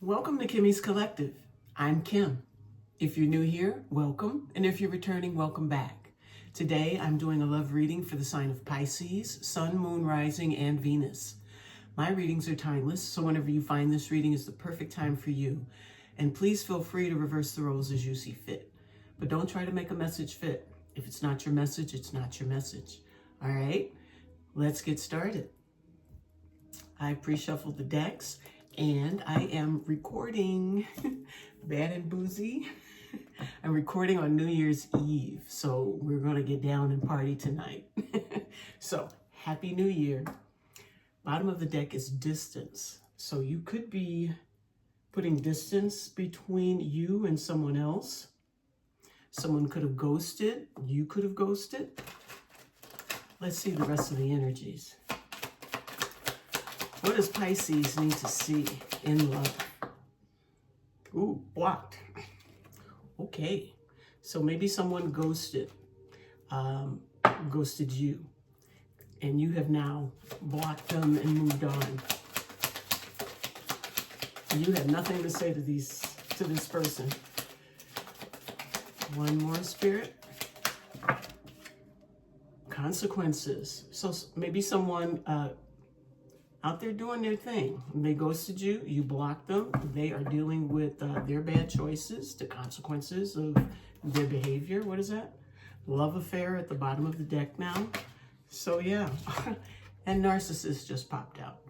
Welcome to Kimmy's Collective. I'm Kim. If you're new here, welcome. And if you're returning, welcome back. Today, I'm doing a love reading for the sign of Pisces, Sun, Moon, Rising, and Venus. My readings are timeless, so whenever you find this reading is the perfect time for you. And please feel free to reverse the roles as you see fit. But don't try to make a message fit. If it's not your message, it's not your message. All right, let's get started. I pre-shuffled the decks. And I am recording Bad and Boozy. I'm recording on New Year's Eve. So we're going to get down and party tonight. So Happy New Year. Bottom of the deck is distance. So you could be putting distance between you and someone else. Someone could have ghosted. You could have ghosted. Let's see the rest of the energies. What does Pisces need to see in love? Ooh, blocked. Okay. So maybe someone ghosted you. And you have now blocked them and moved on. You have nothing to say to this person. One more, Spirit. Consequences. So maybe someone out there doing their thing. They ghosted you, you blocked them. They are dealing with their bad choices, the consequences of their behavior. What is that? Love affair at the bottom of the deck now. So yeah, and narcissist just popped out.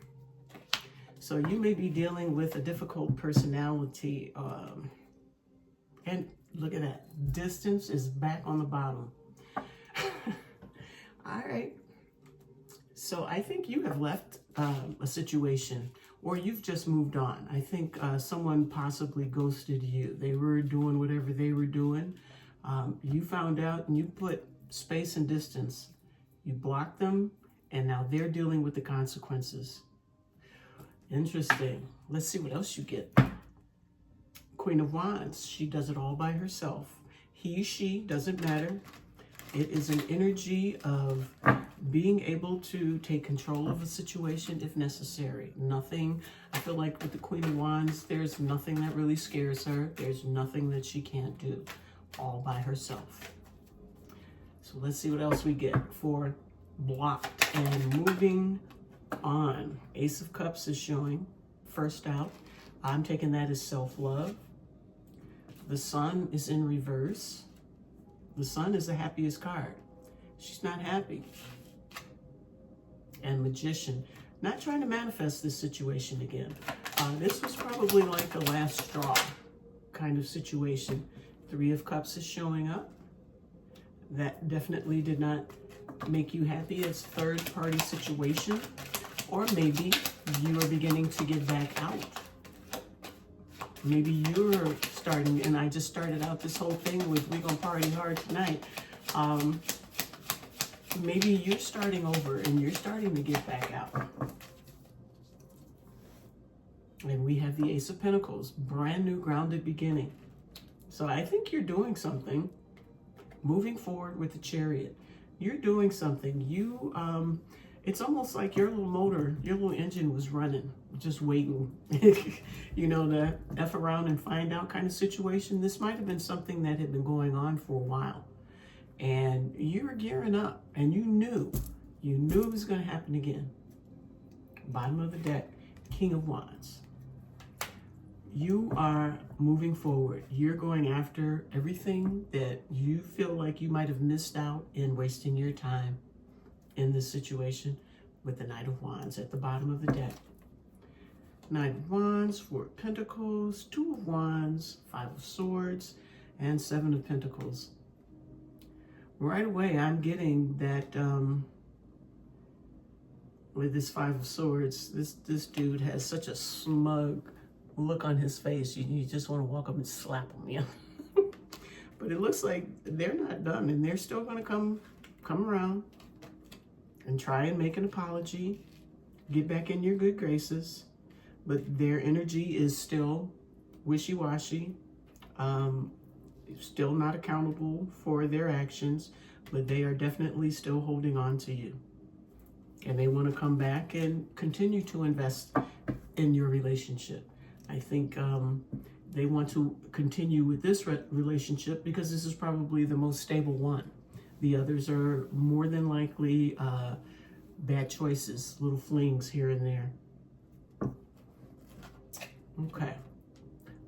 So you may be dealing with a difficult personality. And look at that. Distance is back on the bottom. All right. So I think you have left a situation, or you've just moved on. I think someone possibly ghosted you. They were doing whatever they were doing. You found out and you put space and distance. You blocked them, and now they're dealing with the consequences. Interesting. Let's see what else you get. Queen of Wands. She does it all by herself. He, she, doesn't matter. It is an energy of being able to take control of a situation if necessary. Nothing, I feel like with the Queen of Wands, there's nothing that really scares her. There's nothing that she can't do all by herself. So let's see what else we get for blocked and moving on. Ace of Cups is showing first out. I'm taking that as self-love. The Sun is in reverse. The Sun is the happiest card. She's not happy. And Magician, not trying to manifest this situation again. This was probably like a last straw kind of situation. Three of Cups is showing up. That definitely did not make you happy. It's third party situation. Or maybe you are beginning to get back out. Maybe you're starting, and I just started out this whole thing with we gonna party hard tonight. Maybe you're starting over and you're starting to get back out. And we have the Ace of Pentacles, brand new grounded beginning. So I think you're doing something, moving forward with the Chariot. You're doing something. It's almost like your little motor, your little engine was running, just waiting, you know, to F around and find out kind of situation. This might have been something that had been going on for a while. And you were gearing up and you knew it was going to happen again. Bottom of the deck, King of Wands. You are moving forward. You're going after everything that you feel like you might have missed out in wasting your time in this situation with the Knight of Wands at the bottom of the deck. Knight of Wands, Four of Pentacles, Two of Wands, Five of Swords, and Seven of Pentacles. Right away, I'm getting that with this Five of Swords, this dude has such a smug look on his face. You just want to walk up and slap him, yeah. But it looks like they're not done, and they're still going to come around and try and make an apology, get back in your good graces, but their energy is still wishy-washy, still not accountable for their actions, but they are definitely still holding on to you. And they want to come back and continue to invest in your relationship. I think they want to continue with this relationship because this is probably the most stable one. The others are more than likely bad choices, little flings here and there. Okay,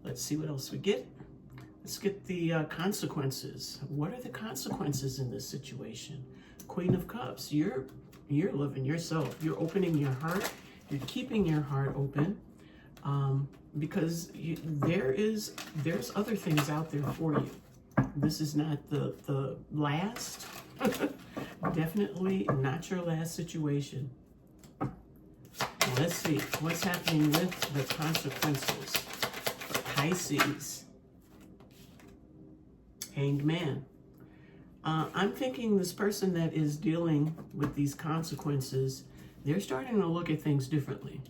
let's see what else we get. Let's get the consequences. What are the consequences in this situation? Queen of Cups, you're loving yourself. You're opening your heart. You're keeping your heart open because there's other things out there for you. This is not the last, definitely not your last situation. Let's see what's happening with the consequences for Pisces. Hanged Man. I'm thinking this person that is dealing with these consequences, they're starting to look at things differently.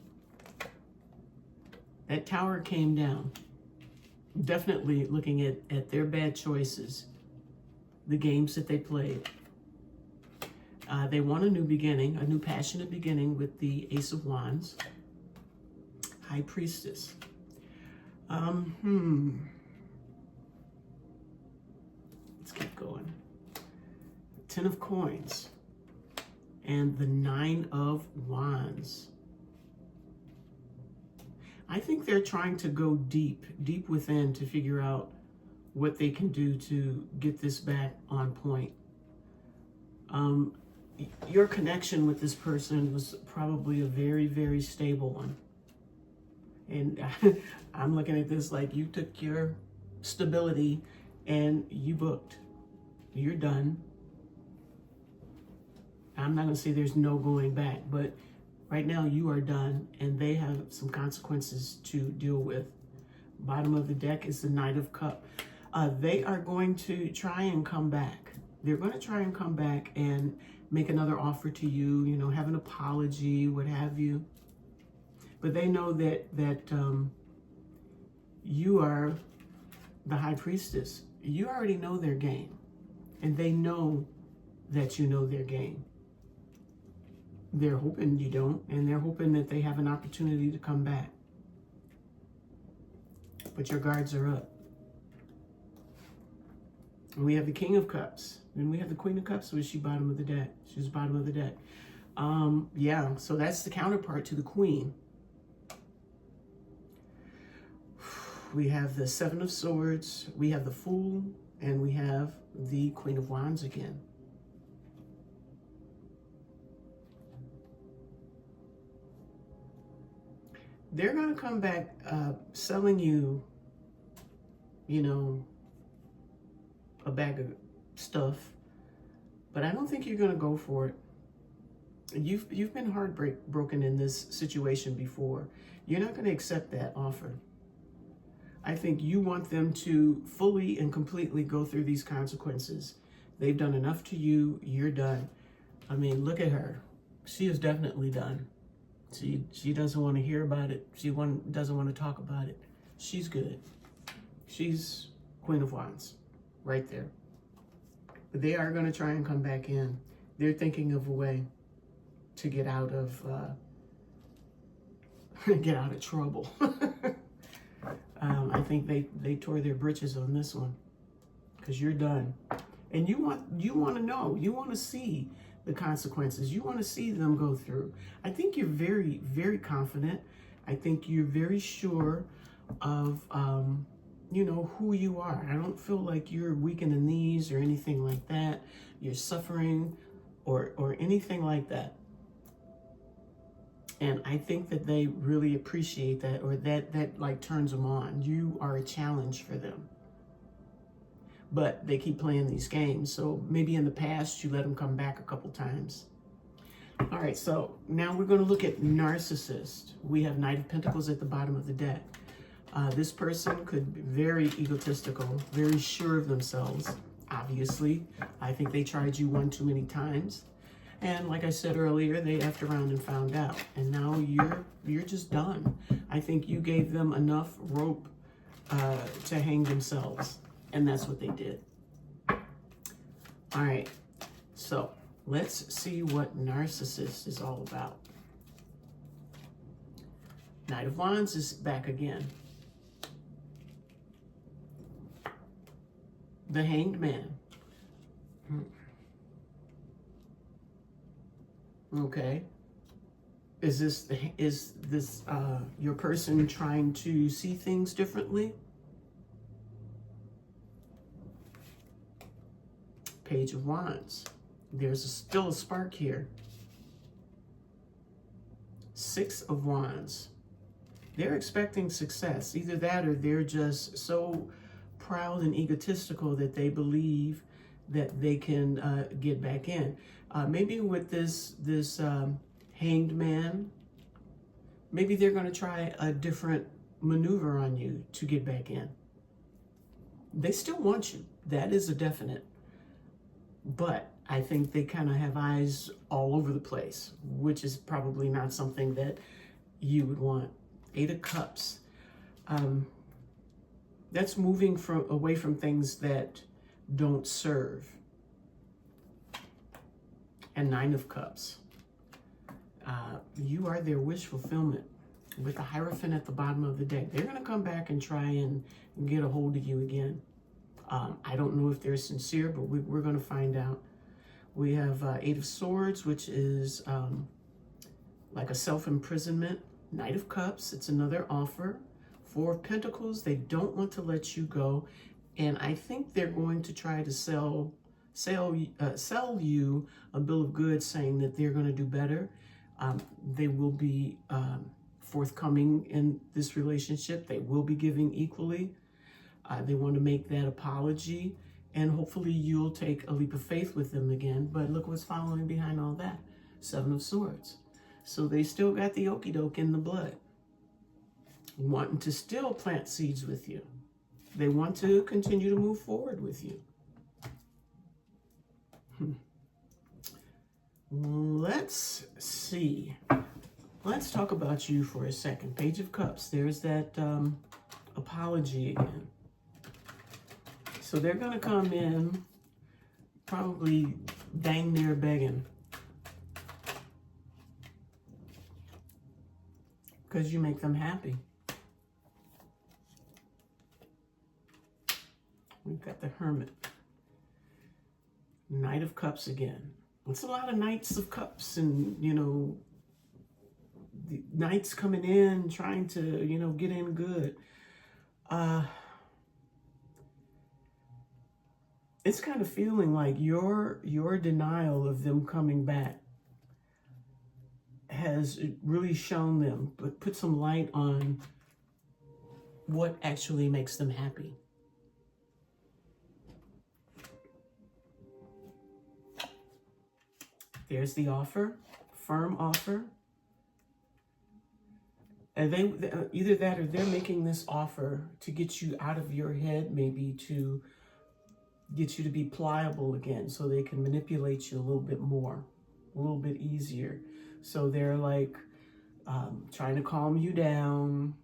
That Tower came down. Definitely looking at their bad choices, the games that they played. They want a new beginning, a new passionate beginning with the Ace of Wands. High Priestess. Let's keep going. Ten of Coins. And the Nine of Wands. I think they're trying to go deep within to figure out what they can do to get this back on point. Your connection with this person was probably a very, very stable one. And I'm looking at this like you took your stability and you booked. You're done. I'm not going to say there's no going back, but right now you are done and they have some consequences to deal with. Bottom of the deck is the Knight of Cups. They are going to try and come back. They're going to try and come back and make another offer to you, you know, have an apology, what have you. But they know that you are the High Priestess. You already know their game. And they know that you know their game. They're hoping you don't, and they're hoping that they have an opportunity to come back. But your guards are up. And we have the King of Cups. And we have the Queen of Cups, or is she bottom of the deck? She's bottom of the deck. Yeah, so that's the counterpart to the Queen. We have the Seven of Swords, we have the Fool, and we have the Queen of Wands again. They're going to come back selling you, you know, a bag of stuff, but I don't think you're going to go for it. You've been heartbroken in this situation before. You're not going to accept that offer. I think you want them to fully and completely go through these consequences. They've done enough to you. You're done. I mean, look at her. She is definitely done. She doesn't want to hear about it. She doesn't want to talk about it. She's good. She's Queen of Wands right there. But they are going to try and come back in. They're thinking of a way to get out of trouble. I think they tore their britches on this one because you're done. And you want to know. You want to see the consequences. You want to see them go through. I think you're very, very confident. I think you're very sure of, you know, who you are. I don't feel like you're weak in the knees or anything like that. You're suffering or anything like that. And I think that they really appreciate that, or that like turns them on. You are a challenge for them. But they keep playing these games. So maybe in the past, you let them come back a couple times. All right, so now we're going to look at narcissist. We have Knight of Pentacles at the bottom of the deck. This person could be very egotistical, very sure of themselves, obviously. I think they tried you one too many times. And like I said earlier, they effed around and found out. And now you're just done. I think you gave them enough rope to hang themselves. And that's what they did. All right. So let's see what narcissist is all about. Knight of Wands is back again. The Hanged Man. Okay. Is this your person trying to see things differently? Page of Wands. There's still a spark here. Six of Wands. They're expecting success. Either that or they're just so proud and egotistical that they believe that they can get back in. Maybe with this Hanged Man, maybe they're going to try a different maneuver on you to get back in. They still want you. That is a definite. But I think they kind of have eyes all over the place, which is probably not something that you would want. Eight of Cups. That's moving away from things that don't serve. And Nine of Cups. You are their wish fulfillment. With the Hierophant at the bottom of the deck, they're going to come back and try and get a hold of you again. I don't know if they're sincere, but we're going to find out. We have Eight of Swords, which is like a self-imprisonment. Knight of Cups, it's another offer. Four of Pentacles, they don't want to let you go. And I think they're going to try to sell you a bill of goods saying that they're going to do better. They will be forthcoming in this relationship. They will be giving equally. They want to make that apology, and hopefully you'll take a leap of faith with them again. But look what's following behind all that. Seven of Swords. So they still got the okie doke in the blood, wanting to still plant seeds with you. They want to continue to move forward with you. Let's see. Let's talk about you for a second. Page of Cups. There's that apology again. So they're going to come in probably dang near begging. Because you make them happy. We've got the Hermit. Knight of Cups again. It's a lot of Knights of Cups and, you know, the Knights coming in, trying to, you know, get in good. It's kind of feeling like your denial of them coming back has really shown them, but put some light on what actually makes them happy. There's the offer, firm offer. And they either that or they're making this offer to get you out of your head, maybe to get you to be pliable again so they can manipulate you a little bit more, a little bit easier. So they're like trying to calm you down,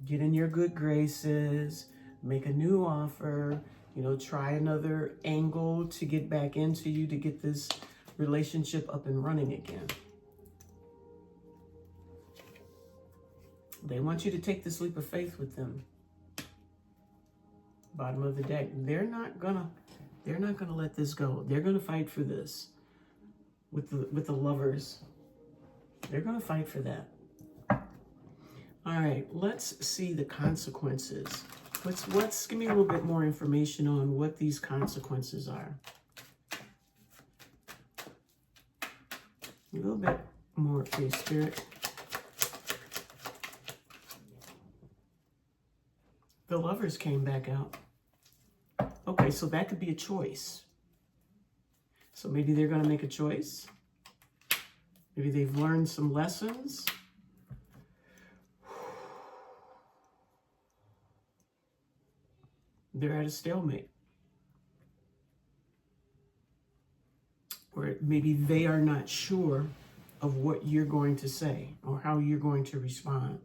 get in your good graces, make a new offer, you know, try another angle to get back into you, to get this relationship up and running again. They want you to take this leap of faith with them. Bottom of the deck. They're not gonna let this go. They're gonna fight for this. With the Lovers. They're gonna fight for that. All right, let's see the consequences. Let's give me a little bit more information on what these consequences are. A little bit more, please, Spirit. The Lovers came back out. Okay, so that could be a choice. So maybe they're going to make a choice. Maybe they've learned some lessons. They're at a stalemate. Or maybe they are not sure of what you're going to say or how you're going to respond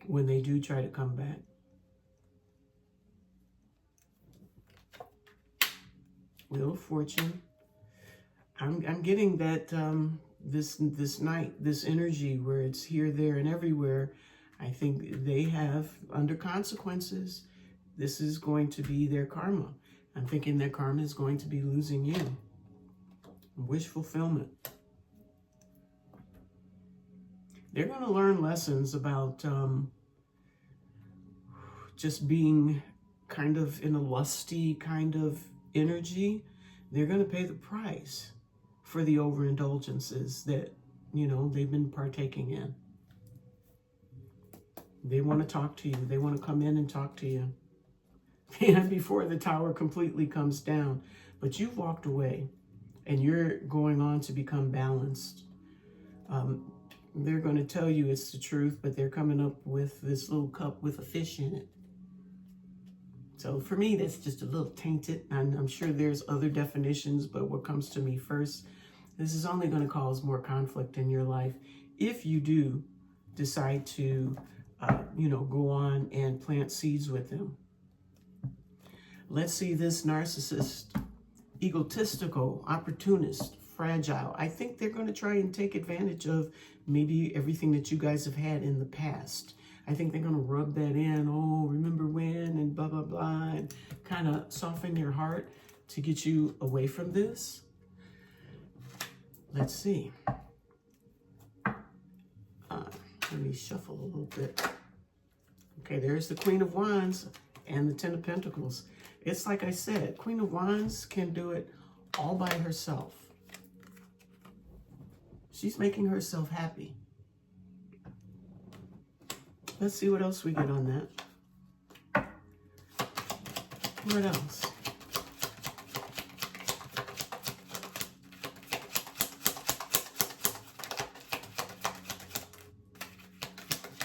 when they do try to come back. Wheel of Fortune. I'm getting that this night, this energy where it's here, there, and everywhere. I think they have, under consequences, this is going to be their karma. I'm thinking their karma is going to be losing you. Wish fulfillment. They're going to learn lessons about just being kind of in a lusty kind of energy. They're going to pay the price for the overindulgences that, you know, they've been partaking in. They want to talk to you. They want to come in and talk to you. And before the tower completely comes down. But you've walked away and you're going on to become balanced. They're going to tell you it's the truth, but they're coming up with this little cup with a fish in it. So for me, that's just a little tainted. I'm sure there's other definitions, but what comes to me first, this is only going to cause more conflict in your life if you do decide to, you know, go on and plant seeds with them. Let's see this narcissist, egotistical, opportunist, fragile. I think they're going to try and take advantage of maybe everything that you guys have had in the past. I think they're going to rub that in. Oh, remember when, and blah, blah, blah, and kind of soften your heart to get you away from this. Let's see. Let me shuffle a little bit. Okay, there's the Queen of Wands and the Ten of Pentacles. It's like I said, Queen of Wands can do it all by herself. She's making herself happy. Let's see what else we get on that. What else?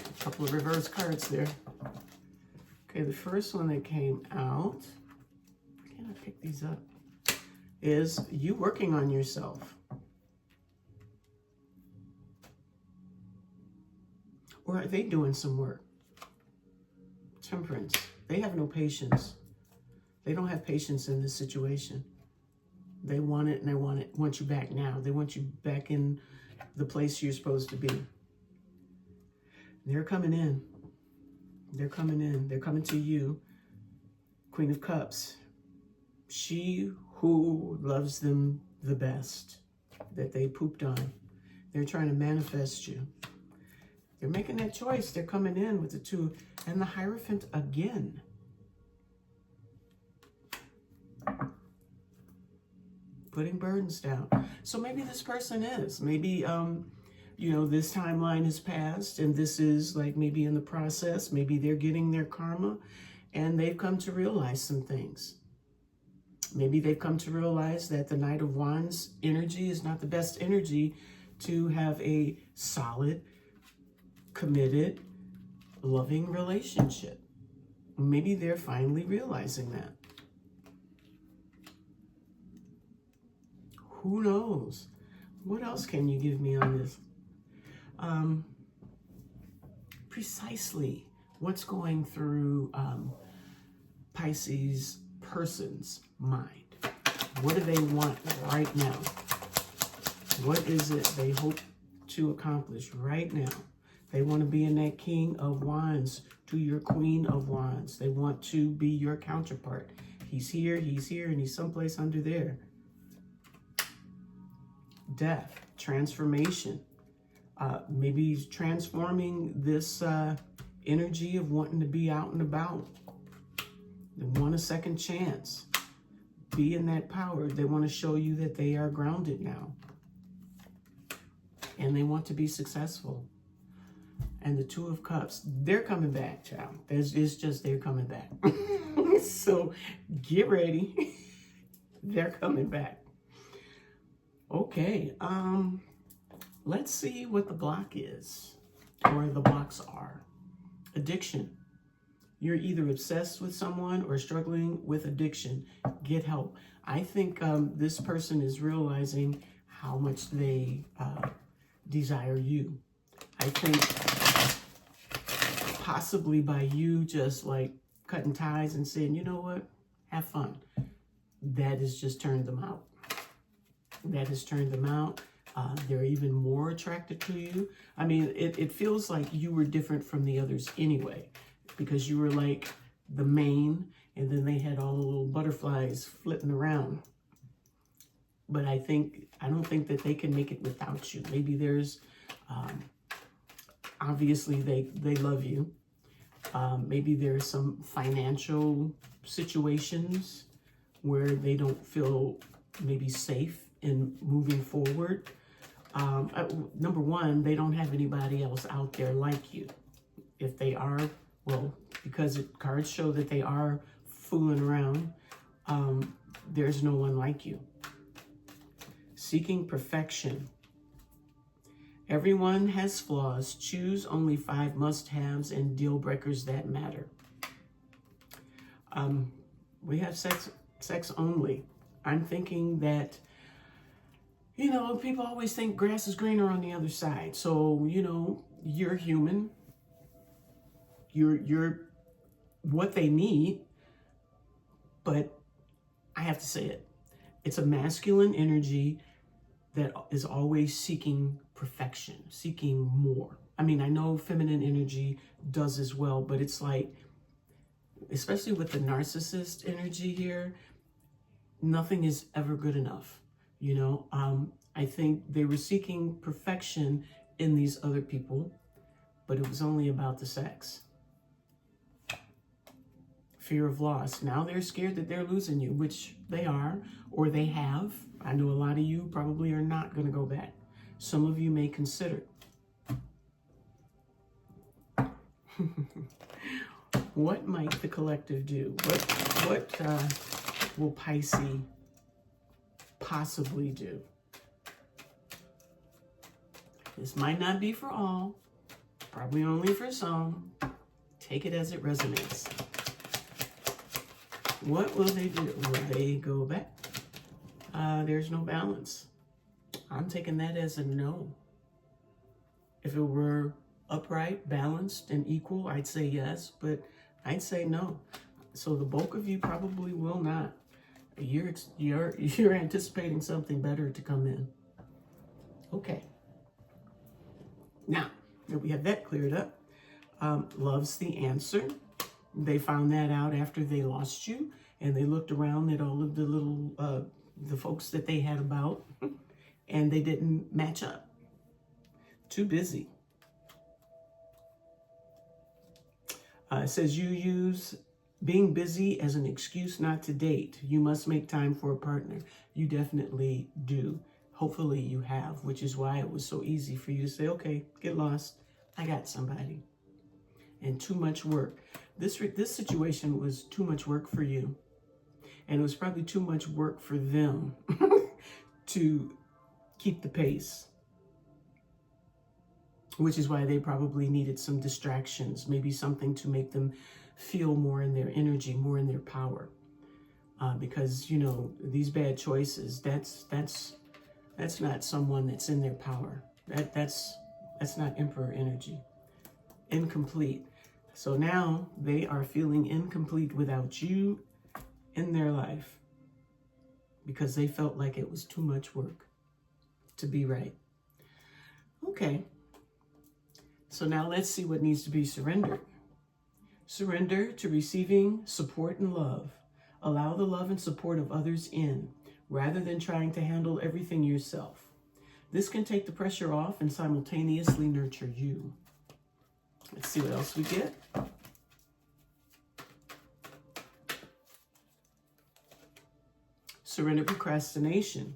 A couple of reverse cards there. Okay, the first one that came out, can I pick these up, is you working on yourself. Or are they doing some work? Temperance. They have no patience. They don't have patience in this situation. They want it, and they want you back now. They want you back in the place you're supposed to be. They're coming in. They're coming in. They're coming to you. Queen of Cups. She who loves them the best, that they pooped on. They're trying to manifest you. They're making that choice. They're coming in with the Two and the Hierophant again. Putting burdens down. So maybe this person is. Maybe, you know, this timeline has passed and this is like maybe in the process. Maybe they're getting their karma and they've come to realize some things. Maybe they've come to realize that the Knight of Wands energy is not the best energy to have a solid, committed, loving relationship. Maybe they're finally realizing that. Who knows? What else can you give me on this? Precisely what's going through Pisces person's mind. What do they want right now? What is it they hope to accomplish right now? They want to be in that King of Wands to your Queen of Wands. They want to be your counterpart. He's here, and he's someplace under there. Death, transformation. Maybe he's transforming this energy of wanting to be out and about. They want a second chance. Be in that power. They want to show you that they are grounded now. And they want to be successful. And the Two of Cups, they're coming back, child. It's just they're coming back. So get ready. They're coming back. Okay, let's see what the block is, or the blocks are. Addiction. You're either obsessed with someone or struggling with addiction. Get help. I think this person is realizing how much they desire you. I think possibly by you just like cutting ties and saying, you know what, have fun. That has just turned them out. That has turned them out. They're even more attracted to you. I mean, it feels like you were different from the others anyway, because you were like the main, and then they had all the little butterflies flitting around. But I don't think that they can make it without you. Maybe there's, obviously they love you. Maybe there's some financial situations where they don't feel maybe safe in moving forward. Number one, they don't have anybody else out there like you. If they are, well, because cards show that they are fooling around, there's no one like you. Seeking perfection. Everyone has flaws. Choose only 5 must-haves and deal breakers that matter. We have sex only. I'm thinking that, you know, people always think grass is greener on the other side. So, you know, you're human. You're what they need. But I have to say it. It's a masculine energy that is always seeking perfection, seeking more. I mean, I know feminine energy does as well, but it's like, especially with the narcissist energy here, nothing is ever good enough. You know, I think they were seeking perfection in these other people, but it was only about the sex. Fear of loss. Now they're scared that they're losing you, which they are, or they have. I know a lot of you probably are not going to go back. Some of you may consider. What might the collective do? What will Pisces possibly do? This might not be for all, probably only for some. Take it as it resonates. What will they do? Will they go back? There's no balance. I'm taking that as a no. If it were upright, balanced, and equal, I'd say yes, but I'd say no. So the bulk of you probably will not. You're anticipating something better to come in. Okay. Now that we have that cleared up, love's the answer. They found that out after they lost you, and they looked around at all of the little the folks that they had about, and they didn't match up. Too busy. It says you use being busy as an excuse not to date. You must make time for a partner. You definitely do. Hopefully you have, which is why it was so easy for you to say, okay, get lost. I got somebody. And too much work. This situation was too much work for you. And it was probably too much work for them to keep the pace. Which is why they probably needed some distractions, maybe something to make them feel more in their energy, more in their power. Because, you know, these bad choices, that's not someone that's in their power. That's not Emperor energy. Incomplete. So now they are feeling incomplete without you in their life because they felt like it was too much work to be right. Okay. So now let's see what needs to be surrendered. Surrender to receiving support and love. Allow the love and support of others in, rather than trying to handle everything yourself. This can take the pressure off and simultaneously nurture you. Let's see what else we get. Surrender procrastination.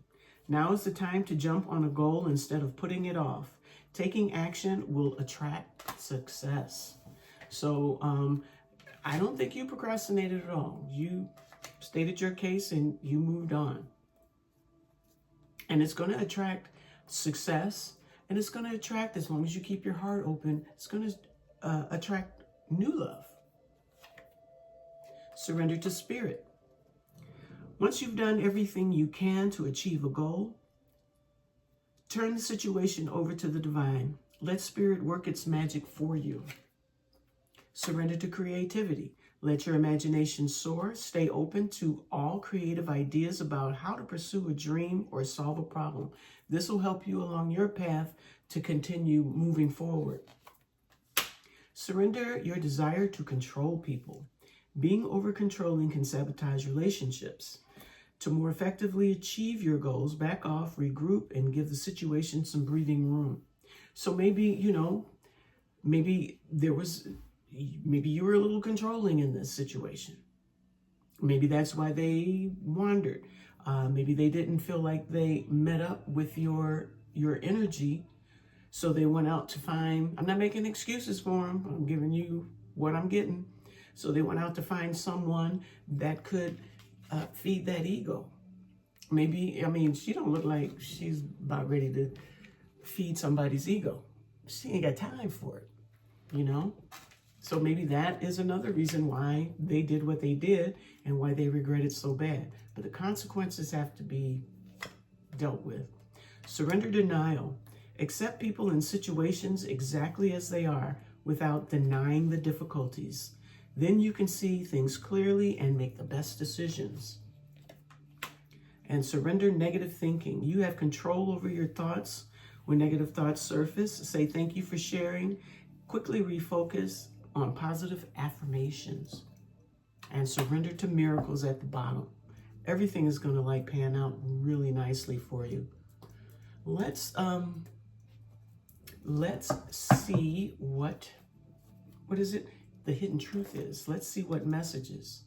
Now is the time to jump on a goal instead of putting it off. Taking action will attract success. So I don't think you procrastinated at all. You stated your case and you moved on. And it's going to attract success. And it's going to attract, as long as you keep your heart open, it's going to attract new love. Surrender to spirit. Once you've done everything you can to achieve a goal, turn the situation over to the divine. Let spirit work its magic for you. Surrender to creativity. Let your imagination soar. Stay open to all creative ideas about how to pursue a dream or solve a problem. This will help you along your path to continue moving forward. Surrender your desire to control people. Being over-controlling can sabotage relationships. To more effectively achieve your goals, back off, regroup, and give the situation some breathing room. So maybe, maybe you were a little controlling in this situation. Maybe that's why they wandered. Maybe they didn't feel like they met up with your energy. So they went out to find, I'm not making excuses for them. I'm giving you what I'm getting. So they went out to find someone that could feed that ego. Maybe, she don't look like she's about ready to feed somebody's ego. She ain't got time for it, So maybe that is another reason why they did what they did and why they regret it so bad. But the consequences have to be dealt with. Surrender denial. Accept people and situations exactly as they are without denying the difficulties. Then you can see things clearly and make the best decisions. And surrender negative thinking. You have control over your thoughts. When negative thoughts surface, say thank you for sharing. Quickly refocus on positive affirmations. And surrender to miracles at the bottom. Everything is going to pan out really nicely for you. Let's see what is it? The hidden truth is. Let's see what messages.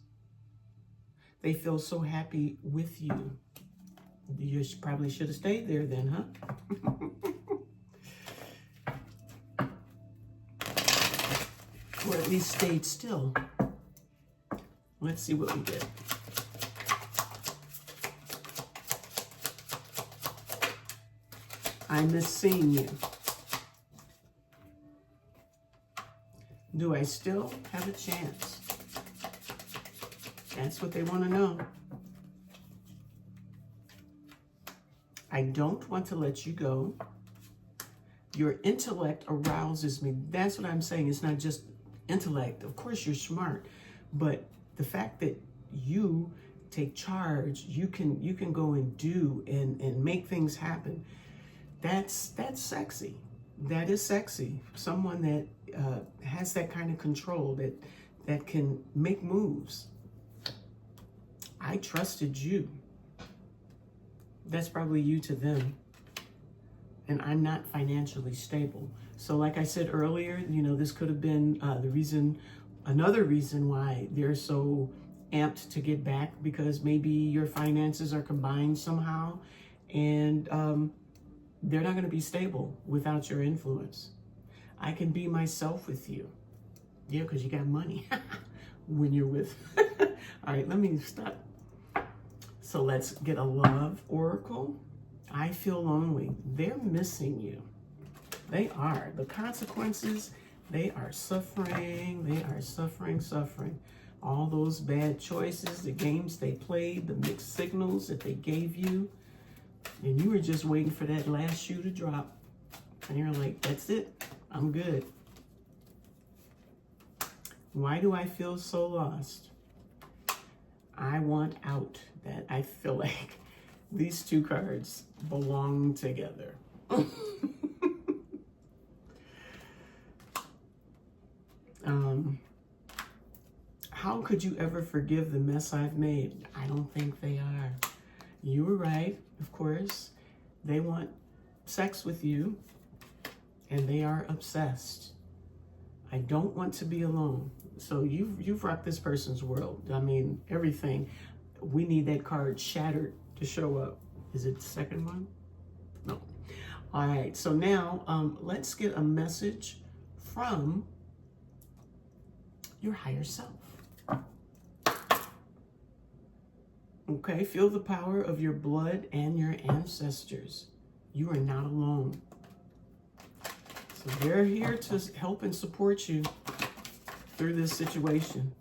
They feel so happy with you. You probably should have stayed there then, huh? Or at least stayed still. Let's see what we get. I miss seeing you. Do I still have a chance? That's what they want to know. I don't want to let you go. Your intellect arouses me. That's what I'm saying. It's not just intellect. Of course, you're smart, but the fact that you take charge, you can go and do and make things happen. That's sexy. That is sexy. Someone that has that kind of control, that can make moves. I trusted you. That's probably you to them. And I'm not financially stable. So like I said earlier, this could have been another reason why they're so amped to get back, because maybe your finances are combined somehow, and they're not going to be stable without your influence. I can be myself with you. Yeah, because you got money when you're with. All right, let me stop. So let's get a love oracle. I feel lonely. They're missing you. They are. The consequences, they are suffering. They are suffering. All those bad choices, the games they played, the mixed signals that they gave you. And you were just waiting for that last shoe to drop. And you're like, that's it. I'm good. Why do I feel so lost? I want out. That I feel like these two cards belong together. How could you ever forgive the mess I've made? I don't think they are. You were right, of course. They want sex with you, and they are obsessed. I don't want to be alone. So you've rocked this person's world. Everything. We need that card shattered to show up. Is it the second one? No. All right. So now let's get a message from your higher self. Okay. Feel the power of your blood and your ancestors. You are not alone. So they're here to help and support you through this situation.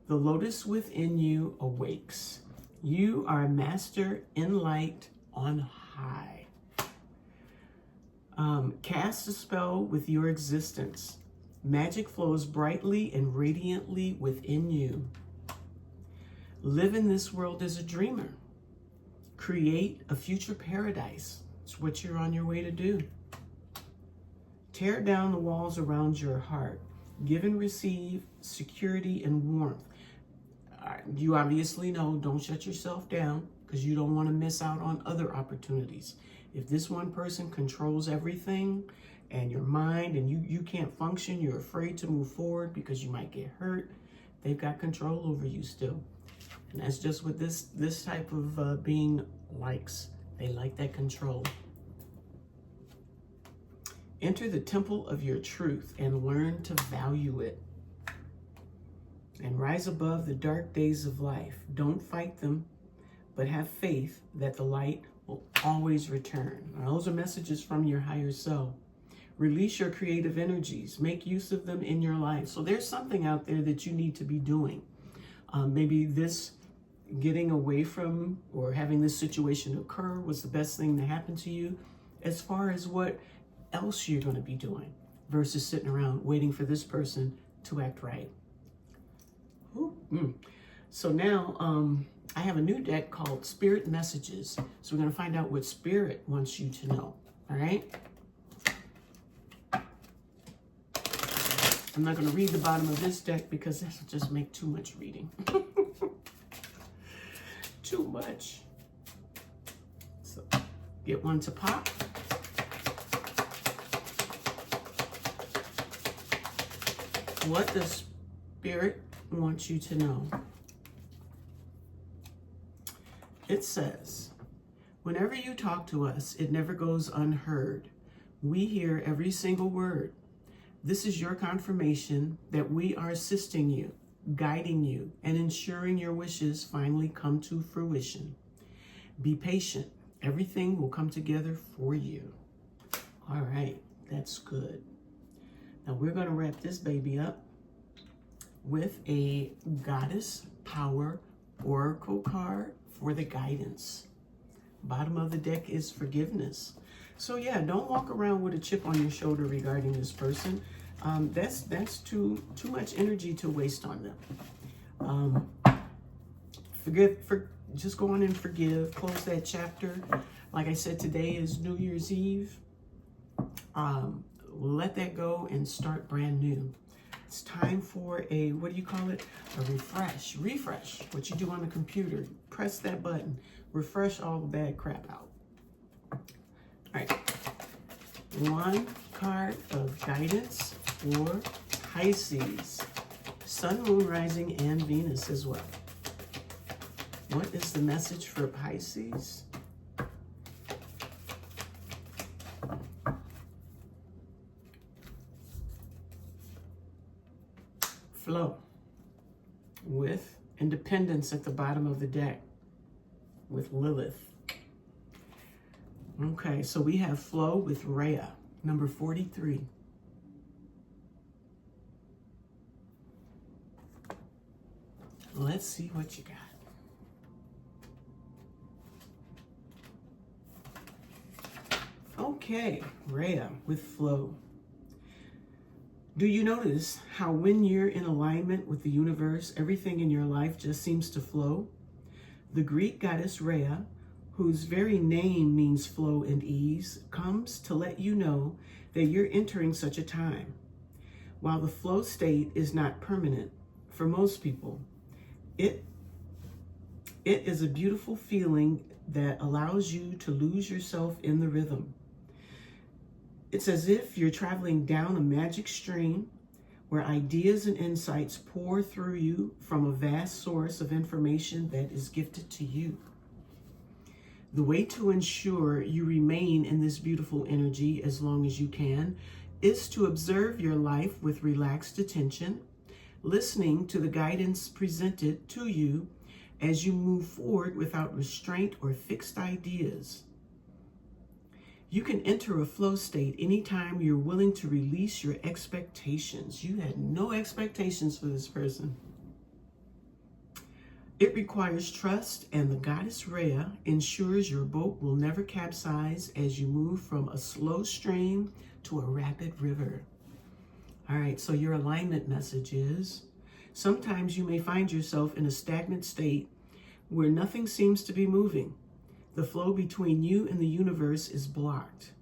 The lotus within you awakes. You are a master in light on high. Cast a spell with your existence. Magic flows brightly and radiantly within you. Live in this world as a dreamer. Create a future paradise. It's what you're on your way to do. Tear down the walls around your heart. Give and receive security and warmth. You obviously know, don't shut yourself down because you don't want to miss out on other opportunities. If this one person controls everything and your mind and you can't function, you're afraid to move forward because you might get hurt, they've got control over you still. And that's just what this type of being likes. They like that control. Enter the temple of your truth and learn to value it. And rise above the dark days of life. Don't fight them, but have faith that the light will always return. Now, those are messages from your higher self. Release your creative energies. Make use of them in your life. So there's something out there that you need to be doing. Maybe this getting away from or having this situation occur was the best thing to happen to you, as far as what else you're going to be doing versus sitting around waiting for this person to act right. So now I have a new deck called Spirit Messages. So we're going to find out what Spirit wants you to know. All right. I'm not going to read the bottom of this deck because that'll just make too much reading. Too much. So get one to pop. What does Spirit want you to know? It says, whenever you talk to us, it never goes unheard. We hear every single word. This is your confirmation that we are assisting you, guiding you, and ensuring your wishes finally come to fruition. Be patient. Everything will come together for you. All right, that's good. Now we're going to wrap this baby up with a Goddess Power Oracle card for the guidance. Bottom of the deck is forgiveness. So yeah, don't walk around with a chip on your shoulder regarding this person. That's too much energy to waste on them. Just go on and forgive. Close that chapter. Like I said, today is New Year's Eve. Let that go and start brand new. It's time for a, what do you call it? A refresh. Refresh. What you do on the computer. Press that button. Refresh all the bad crap out. All right. One card of guidance for Pisces. Sun, Moon, Rising, and Venus as well. What is the message for Pisces? Flow with independence at the bottom of the deck with Lilith. Okay, so we have flow with Rhea, number 43. Let's see what you got. Okay, Rhea with flow. Do you notice how when you're in alignment with the universe, everything in your life just seems to flow? The Greek goddess Rhea, whose very name means flow and ease, comes to let you know that you're entering such a time. While the flow state is not permanent for most people, it is a beautiful feeling that allows you to lose yourself in the rhythm. It's as if you're traveling down a magic stream where ideas and insights pour through you from a vast source of information that is gifted to you. The way to ensure you remain in this beautiful energy as long as you can is to observe your life with relaxed attention, listening to the guidance presented to you as you move forward without restraint or fixed ideas. You can enter a flow state anytime you're willing to release your expectations. You had no expectations for this person. It requires trust, and the goddess Rhea ensures your boat will never capsize as you move from a slow stream to a rapid river. All right, so your alignment message is, sometimes you may find yourself in a stagnant state where nothing seems to be moving. The flow between you and the universe is blocked.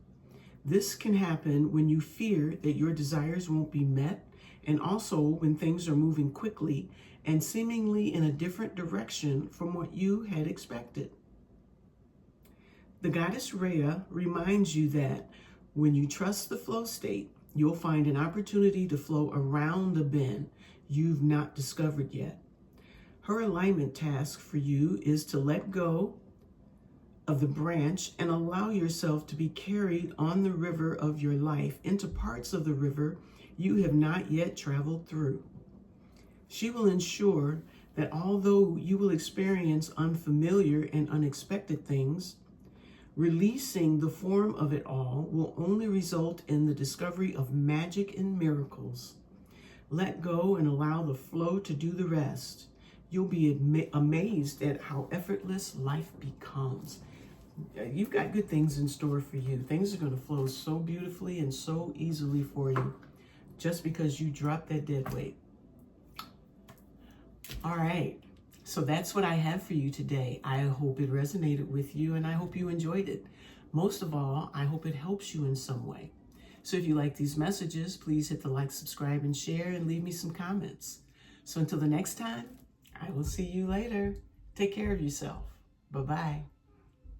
This can happen when you fear that your desires won't be met, and also when things are moving quickly and seemingly in a different direction from what you had expected. The goddess Rhea reminds you that when you trust the flow state, you'll find an opportunity to flow around a bend you've not discovered yet. Her alignment task for you is to let go of the branch and allow yourself to be carried on the river of your life into parts of the river you have not yet traveled through. She will ensure that although you will experience unfamiliar and unexpected things, releasing the form of it all will only result in the discovery of magic and miracles. Let go and allow the flow to do the rest. You'll be amazed at how effortless life becomes. You've got good things in store for you. Things are going to flow so beautifully and so easily for you just because you dropped that dead weight. All right. So that's what I have for you today. I hope it resonated with you and I hope you enjoyed it. Most of all, I hope it helps you in some way. So if you like these messages, please hit the like, subscribe, and share and leave me some comments. So until the next time, I will see you later. Take care of yourself. Bye-bye.